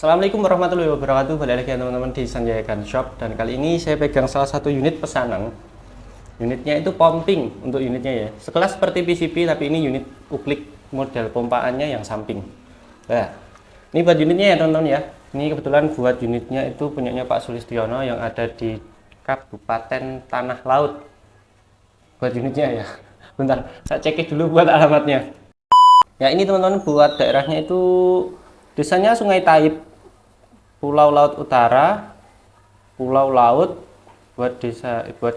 Assalamualaikum warahmatullahi wabarakatuh. Balik lagi teman-teman di Sanjaya Gun Shop, dan kali ini saya pegang salah satu unit pesanan. Unitnya itu pumping untuk unitnya ya. Sekelas seperti PCP tapi ini unit uklik model pompaannya yang samping. Nah, ini buat unitnya ya teman-teman ya. Ini kebetulan buat unitnya itu punyanya Pak Sulistiono yang ada di Kabupaten Tanah Laut. Buat unitnya ya. Bentar, saya cek dulu buat alamatnya. Ya ini teman-teman buat daerahnya itu desanya Sungai Taib, Pulau Laut Utara, Pulau Laut, buat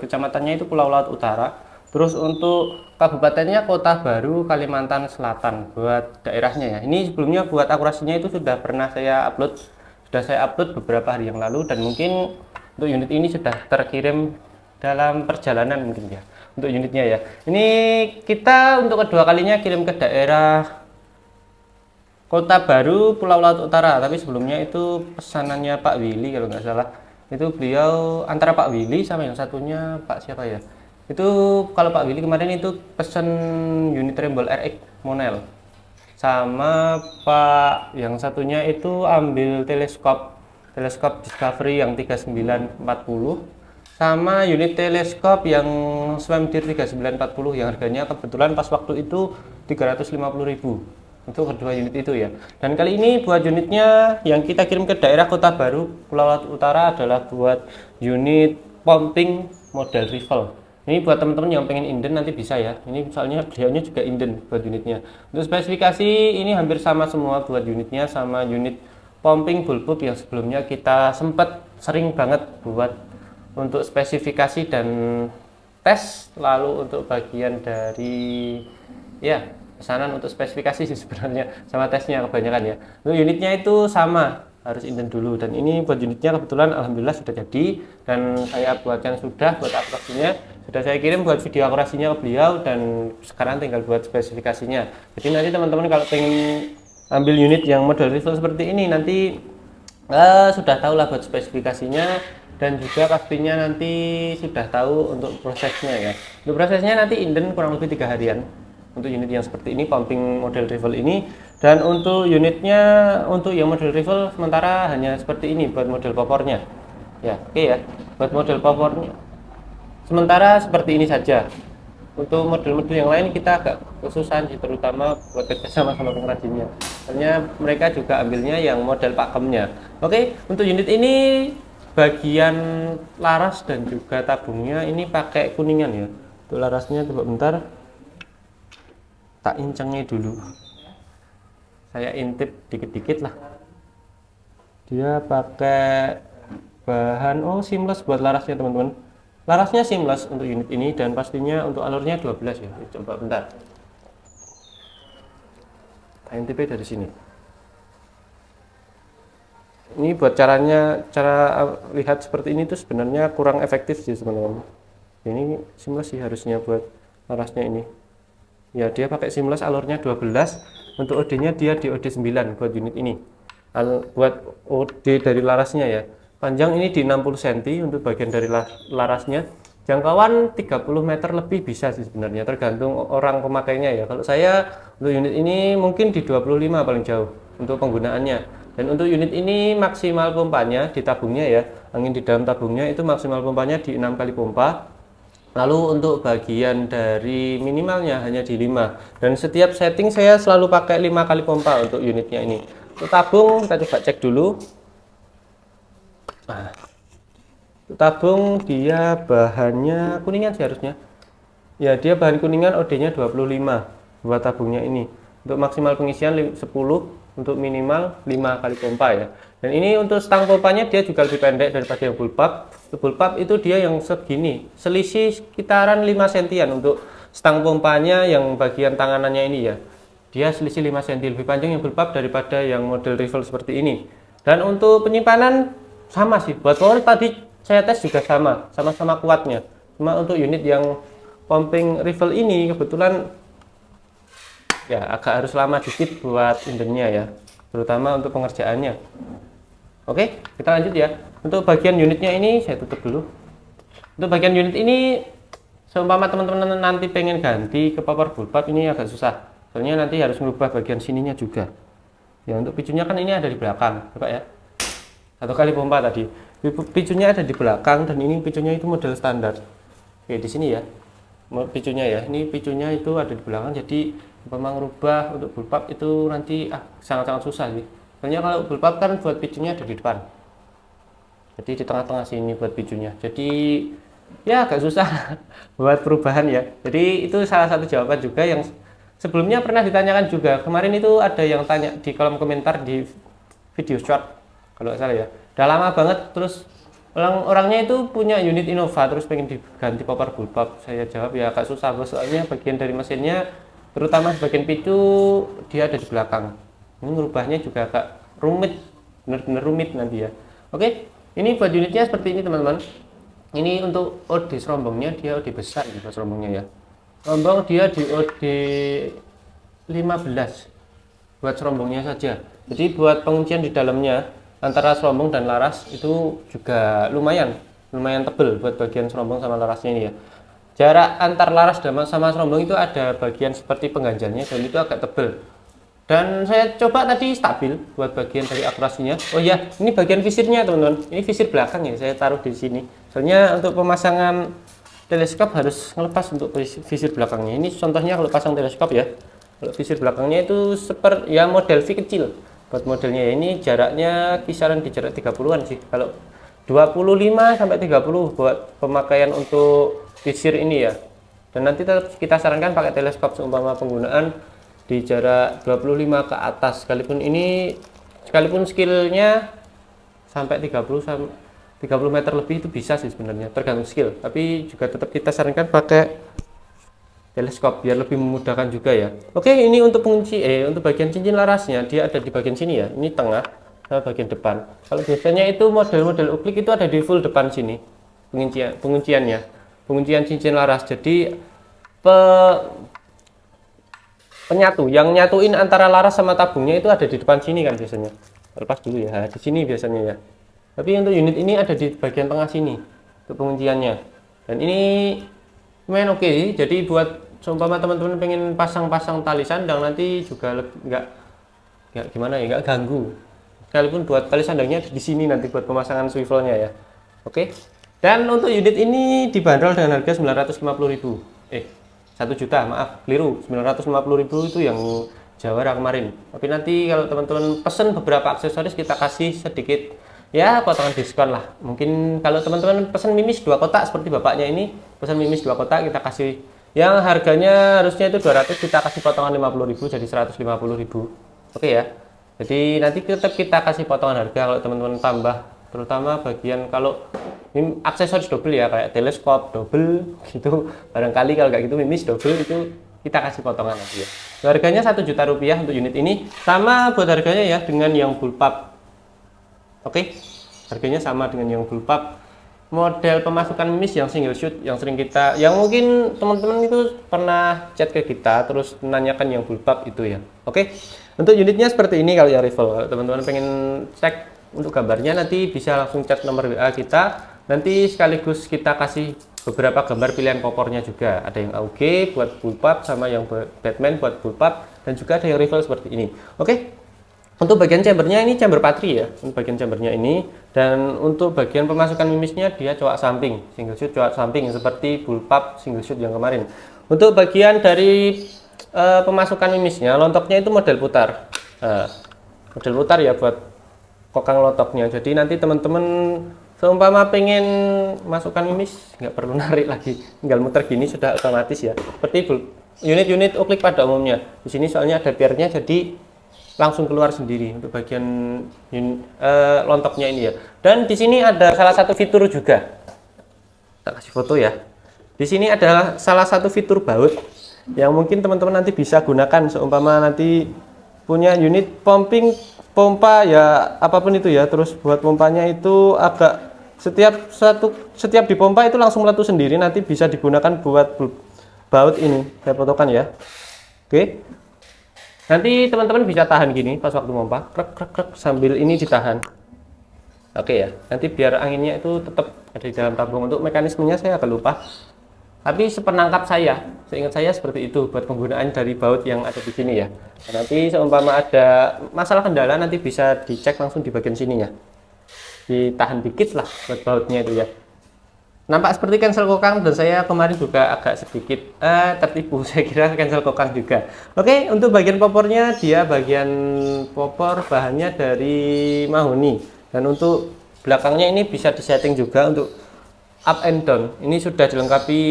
kecamatannya itu Pulau Laut Utara. Terus untuk kabupatennya Kota Baru, Kalimantan Selatan buat daerahnya ya. Ini sebelumnya buat akurasinya itu sudah pernah saya upload beberapa hari yang lalu, dan mungkin untuk unit ini sudah terkirim dalam perjalanan mungkin ya untuk unitnya ya. Ini kita untuk kedua kalinya kirim ke daerah Kota Baru, Pulau Laut Utara, tapi sebelumnya itu pesanannya Pak Willy kalau nggak salah. Itu beliau antara Pak Willy sama yang satunya Pak siapa ya? Itu kalau Pak Willy kemarin itu pesan unit Tremble RX Monel. Sama Pak yang satunya itu ambil teleskop Discovery yang 3940. Sama unit teleskop yang Swamdeer 3940 yang harganya kebetulan pas waktu itu 350.000. Untuk kedua unit itu ya. Dan kali ini buat unitnya yang kita kirim ke daerah Kota Baru, Pulau Laut Utara adalah buat unit pumping model rival. Ini buat teman-teman yang pengen inden nanti bisa ya. Ini misalnya beliaunya juga inden buat unitnya. Untuk spesifikasi ini hampir sama semua buat unitnya, sama unit pumping bullpup yang sebelumnya kita sempat sering banget buat untuk spesifikasi dan tes. Lalu untuk bagian dari ya pesanan untuk spesifikasi sih sebenarnya sama tesnya kebanyakan ya. Untuk unitnya itu sama, harus inden dulu, dan ini buat unitnya kebetulan alhamdulillah sudah jadi, dan saya buatkan sudah buat akurasinya, sudah saya kirim buat video akurasinya ke beliau, dan sekarang tinggal buat spesifikasinya. Jadi nanti teman-teman kalau pengen ambil unit yang model rival seperti ini nanti sudah tahu lah buat spesifikasinya, dan juga pastinya nanti sudah tahu untuk prosesnya ya. Untuk prosesnya nanti inden kurang lebih 3 harian untuk unit yang seperti ini, pumping model rival ini. Dan untuk unitnya, untuk yang model rival sementara hanya seperti ini buat model popornya ya. Oke ya, buat model popornya sementara seperti ini saja. Untuk model-model yang lain kita agak kesusahan sih, terutama buat kerjasama sama pengrajinnya, hanya mereka juga ambilnya yang model pakemnya. Oke, untuk unit ini bagian laras dan juga tabungnya ini pakai kuningan ya. Untuk larasnya coba bentar tak incengnya dulu, saya intip dikit-dikit lah. Dia pakai bahan seamless buat larasnya teman-teman. Larasnya seamless untuk unit ini, dan pastinya untuk alurnya 12 ya. Coba bentar, tak intip dari sini. Ini buat cara lihat seperti ini tuh sebenarnya kurang efektif sih teman-teman. Ini seamless sih harusnya buat larasnya ini. Ya dia pakai seamless, alurnya 12. Untuk OD-nya dia di OD 9 buat unit ini. Buat OD dari larasnya ya. Panjang ini di 60 cm untuk bagian dari larasnya. Jangkauan 30 meter lebih bisa sih sebenarnya, tergantung orang pemakainya ya. Kalau saya untuk unit ini mungkin di 25 paling jauh untuk penggunaannya. Dan untuk unit ini maksimal pompanya di tabungnya ya, angin di dalam tabungnya itu maksimal pompanya di 6 kali pompa. Lalu untuk bagian dari minimalnya hanya di 5, dan setiap setting saya selalu pakai 5 kali pompa untuk unitnya ini. Untuk tabung kita coba cek dulu. Nah, untuk tabung dia bahannya kuningan sih harusnya ya, dia bahan kuningan, OD-nya 25 buat tabungnya ini. Untuk maksimal pengisian 10, untuk minimal 5 kali pompa ya. Dan ini untuk stang pompanya dia juga lebih pendek daripada yang bullpup. Untuk bullpup itu dia yang segini, selisih sekitaran 5 sentian untuk stang pompanya yang bagian tanganannya ini ya. Dia selisih 5 cm lebih panjang yang bullpup daripada yang model rival seperti ini. Dan untuk penyimpanan sama sih, buat power tadi saya tes juga sama-sama kuatnya. Cuma untuk unit yang pumping rival ini kebetulan ya agak harus lama dikit buat indennya ya, terutama untuk pengerjaannya. Oke, kita lanjut ya. Untuk bagian unitnya ini saya tutup dulu. Untuk bagian unit ini seumpama teman-teman nanti pengen ganti ke popor bullpup ini agak susah, soalnya nanti harus merubah bagian sininya juga ya. Untuk picunya kan ini ada di belakang, coba ya, satu kali pompa tadi. Picunya ada di belakang dan ini picunya itu model standar. Oke, di sini ya. Picunya ya. Ini picunya itu ada di belakang, jadi memang rubah untuk bullpup itu nanti sangat-sangat susah sih. Soalnya kalau bullpup kan buat picunya ada di depan. Jadi di tengah-tengah sini buat picunya. Jadi ya agak susah buat perubahan ya. Jadi itu salah satu jawaban juga yang sebelumnya pernah ditanyakan juga. Kemarin itu ada yang tanya di kolom komentar di video short kalau nggak salah ya. Udah lama banget, terus orangnya itu punya unit Innova terus pengen diganti popper bullpup. Saya jawab ya agak susah bos, soalnya bagian dari mesinnya terutama bagian picu dia ada di belakang. Ini merubahnya juga agak rumit, bener-bener rumit nanti ya. Oke, ini buat unitnya seperti ini teman-teman. Ini untuk OD serombongnya, dia OD besar juga serombongnya ya. Serombong dia di OD 15 buat serombongnya saja. Jadi buat penguncian di dalamnya antara serombong dan laras itu juga lumayan tebel buat bagian serombong sama larasnya ini ya. Jarak antar laras sama serombong itu ada bagian seperti pengganjalnya dan itu agak tebel. Dan saya coba tadi stabil buat bagian dari akurasinya. Oh ya, ini bagian visirnya teman-teman. Ini visir belakang ya, saya taruh di sini. Soalnya untuk pemasangan teleskop harus ngelepas untuk visir belakangnya. Ini contohnya kalau pasang teleskop ya. Kalau visir belakangnya itu seperti ya model V kecil. Buat modelnya ini jaraknya kisaran di jarak 30-an sih. Kalau 25 sampai 30 buat pemakaian untuk visir ini ya. Dan nanti tetap kita sarankan pakai teleskop seumpama penggunaan di jarak 25 ke atas, sekalipun skillnya sampai 30 meter lebih itu bisa sih sebenarnya, tergantung skill, tapi juga tetap kita sarankan pakai teleskop biar lebih memudahkan juga ya. Oke, ini untuk untuk bagian cincin larasnya dia ada di bagian sini ya, ini tengah sama bagian depan. Kalau biasanya itu model-model uklik itu ada di full depan sini penguncian cincin laras. Jadi penyatu yang nyatuin antara laras sama tabungnya itu ada di depan sini kan biasanya. Lepas dulu ya, di sini biasanya ya. Tapi untuk unit ini ada di bagian tengah sini untuk pengunciannya. Dan ini lumayan oke. Jadi buat seumpama teman-teman pengen pasang-pasang tali sandang nanti juga nggak gimana ya, nggak ganggu. Sekalipun buat tali sandangnya di sini nanti buat pemasangan swivelnya ya. Oke. Dan untuk unit ini dibanderol dengan harga 950.000. 1 juta, maaf, keliru, 950.000 itu yang Jawara kemarin. Tapi nanti kalau teman-teman pesen beberapa aksesoris kita kasih sedikit ya potongan diskon lah. Mungkin kalau teman-teman pesen mimis 2 kotak seperti bapaknya ini, pesen mimis 2 kotak kita kasih yang harganya harusnya itu 200, kita kasih potongan 50.000 jadi 150.000. Oke ya. Jadi nanti tetap kita kasih potongan harga kalau teman-teman tambah, terutama bagian kalau ini aksesoris double ya, kayak teleskop double gitu, barangkali kalau kayak gitu mimis double itu kita kasih potongan nanti ya. Harganya 1 juta rupiah untuk unit ini, sama buat harganya ya dengan yang bullpup. Oke, harganya sama dengan yang bullpup. Model pemasukan mimis yang single shoot yang sering yang mungkin teman-teman itu pernah chat ke kita terus menanyakan yang bullpup itu ya. Oke, untuk unitnya seperti ini kalau yang rival. Kalau teman-teman pengen cek untuk gambarnya nanti bisa langsung chat nomor WA kita. Nanti sekaligus kita kasih beberapa gambar pilihan popornya juga. Ada yang AUG buat bullpup sama yang Batman buat bullpup dan juga ada yang rival seperti ini. Oke. Untuk bagian chambernya ini chamber patri ya. Untuk bagian chambernya ini, dan untuk bagian pemasukan mimisnya dia coak samping, single shoot coak samping seperti bullpup single shoot yang kemarin. Untuk bagian dari pemasukan mimisnya, lontoknya itu model putar. Model putar ya buat kokang lontoknya. Jadi nanti teman-teman seumpama pengen masukkan mimis nggak perlu narik lagi, tinggal muter gini sudah otomatis ya. Seperti unit-unit uklik pada umumnya. Di sini soalnya ada piernya jadi langsung keluar sendiri untuk bagian lontoknya ini ya. Dan di sini ada salah satu fitur juga. Kita kasih foto ya. Di sini adalah salah satu fitur baut yang mungkin teman-teman nanti bisa gunakan seumpama nanti punya unit pompa ya apapun itu ya, terus buat pompanya itu agak setiap dipompa itu langsung meletus sendiri, nanti bisa digunakan buat baut ini saya fotokan ya. Oke, nanti teman-teman bisa tahan gini pas waktu pompa, krek krek krek sambil ini ditahan. Oke ya, nanti biar anginnya itu tetap ada di dalam tabung. Untuk mekanismenya saya agak lupa, tapi sepenangkap seingat saya seperti itu buat penggunaan dari baut yang ada di sini ya. Nah, nanti seumpama ada masalah kendala nanti bisa dicek langsung di bagian sini ya. ditahan dikit lah buat bautnya itu ya. Nampak seperti cancel kokang, dan saya kemarin juga agak sedikit tertipu. Saya kira cancel kokang juga. Oke, untuk bagian popornya, dia bagian popor bahannya dari mahoni, dan untuk belakangnya ini bisa disetting juga untuk up and down. Ini sudah dilengkapi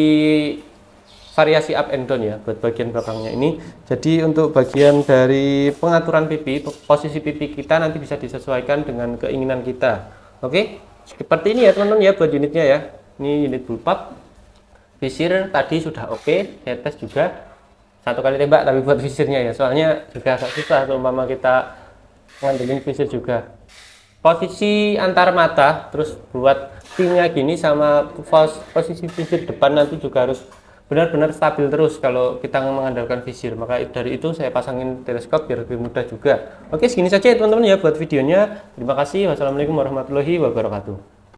variasi up and down ya buat bagian belakangnya ini. Jadi untuk bagian dari pengaturan pipi, posisi pipi kita nanti bisa disesuaikan dengan keinginan kita. Oke, seperti ini ya teman-teman ya buat unitnya ya. Ini unit bullpup. Visir tadi sudah oke, saya tes juga. Satu kali tembak tapi buat visirnya ya, soalnya juga agak susah kalau umpama kita ngandelin visir juga. Posisi antar mata, terus buat pinnya gini sama posisi visir depan nanti juga harus benar-benar stabil terus kalau kita mengandalkan visir. Maka dari itu saya pasangin teleskop biar lebih mudah juga. Oke, segini saja ya teman-teman ya buat videonya. Terima kasih. Wassalamualaikum warahmatullahi wabarakatuh.